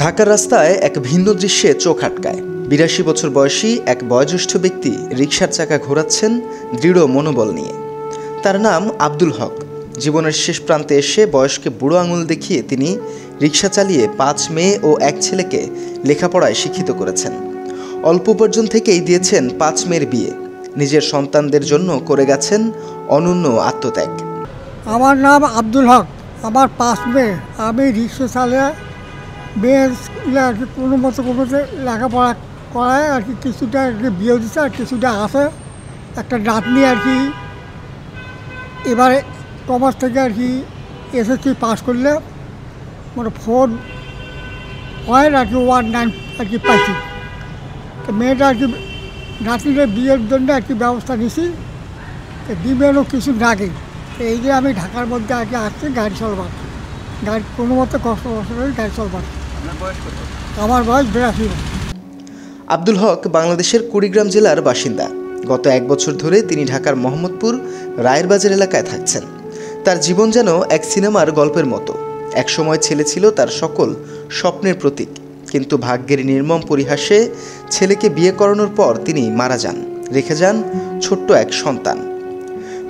ঢাকার রাস্তায় এক ভিন্ন দৃশ্যে চোখ আটকায়। ৮২ বছর বয়সী এক বয়োজ্যেষ্ঠ ব্যক্তি রিকশার চাকা ঘোরাচ্ছেন দৃঢ় মনোবল নিয়ে। তার নাম আব্দুল হক। জীবনের শেষ প্রান্তে এসে বয়সকে বুড়ো আঙুল দেখিয়ে তিনি রিকশা চালিয়ে ৫ মেয়ে ও এক ছেলেকে লেখাপড়ায় শিক্ষিত করেছেন। অল্প উপার্জন থেকেই দিয়েছেন ৫ মেয়ের বিয়ে। নিজের সন্তানদের জন্য করে গেছেন অনন্য আত্মত্যাগ। আমার নাম আব্দুল হক, আমার ৫ মেয়ে। আমি রিক্সা চালিয়ে মেয়ের আর কি কোনো মতো লেখাপড়া করায় আর কি, কিছুটা আর কি বিয়ে দিচ্ছে আর কিছুটা আছে। একটা নাতনি আর কি এবারে কমার্স থেকে আর কি এসএসসি পাস করলে মানে 4 পয়েন্ট আর কি 19 আর কি পাইছি। তো মেয়েটা আর কি নাতনির বিয়ের জন্য আর কি ব্যবস্থা নিয়েছি। দিবেনও কিছু লাগে। এই যে আমি ঢাকার মধ্যে আর কি আসছি গাড়ি চলবার, গাড়ি কোনো মতো কষ্ট করে গাড়ি চলবার। আমার বয়স ৮২। আব্দুল হক বাংলাদেশের কুড়িগ্রাম জেলার বাসিন্দা। গত ১ বছর ধরে তিনি ঢাকার মোহাম্মদপুর রায়ের বাজার এলাকায় থাকছেন। তার জীবন যেন এক সিনেমার গল্পের মতো। একসময় ছেলে ছিল তার সকল স্বপ্নের প্রতীক, কিন্তু ভাগ্যের নির্মম পরিহাসে ছেলেকে বিয়ে করানোর পর তিনি মারা যান, রেখে যান ছোট্ট এক সন্তান।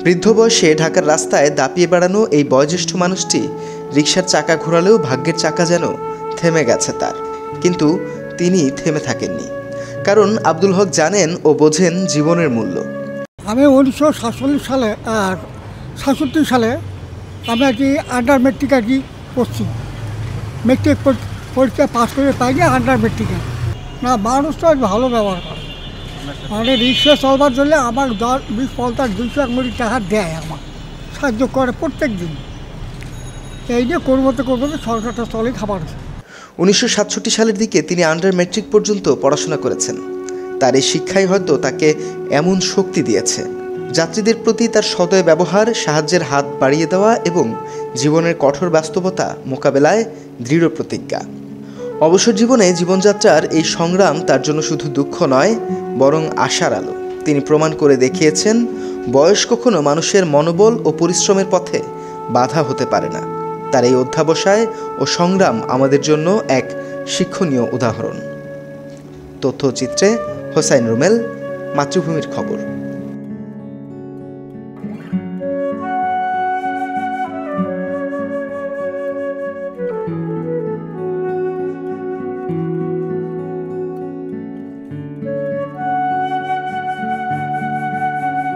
বৃদ্ধ বয়সে ঢাকার রাস্তায় দাপিয়ে বেড়ানো এই বয়োজ্যেষ্ঠ মানুষটি রিকশার চাকা ঘোরালেও ভাগ্যের চাকা যেন থেমে গেছে তার। কিন্তু তিনি থেমে থাকেননি, কারণ আব্দুল হক জানেন ও বোঝেন জীবনের মূল্য। আমি 1947 সালে আর 67 সালে আমি আর কি আন্ডার মেট্রিক আর কি করছি। মেট্রিক পরীক্ষা পাস করে পাইনি আন্ডার মেট্রিকে। না, মানুষ তো ভালো ব্যবহার করে। মানে রিক্সা চলবার জন্য আমার 10, 20, 50, 200 টাকা দেয়, আমার সাহায্য করে প্রত্যেক দিন। এই যে করবতে সরকারটা চলে খাবার। 1967 সালের দিকে তিনি আন্ডার মেট্রিক পর্যন্ত পড়াশোনা করেছেন। তার এই শিক্ষাই হয়তো তাকে এমন শক্তি দিয়েছে। যাত্রীদের প্রতি তার সদয় ব্যবহার, সাহায্যের হাত বাড়িয়ে দেওয়া এবং জীবনের কঠোর বাস্তবতা মোকাবেলায় দৃঢ় প্রতিজ্ঞা। অবসর জীবনে জীবনযাত্রার এই সংগ্রাম তার জন্য শুধু দুঃখ নয়, বরং আশার আলো। তিনি প্রমাণ করে দেখিয়েছেন বয়স কখনো মানুষের মনোবল ও পরিশ্রমের পথে বাধা হতে পারে না। তার এই অধ্যাবসায় ও সংগ্রাম আমাদের জন্য এক শিক্ষণীয় উদাহরণ। তথ্যচিত্রে হোসাইন রুমেল, মাতৃভূমির খবর।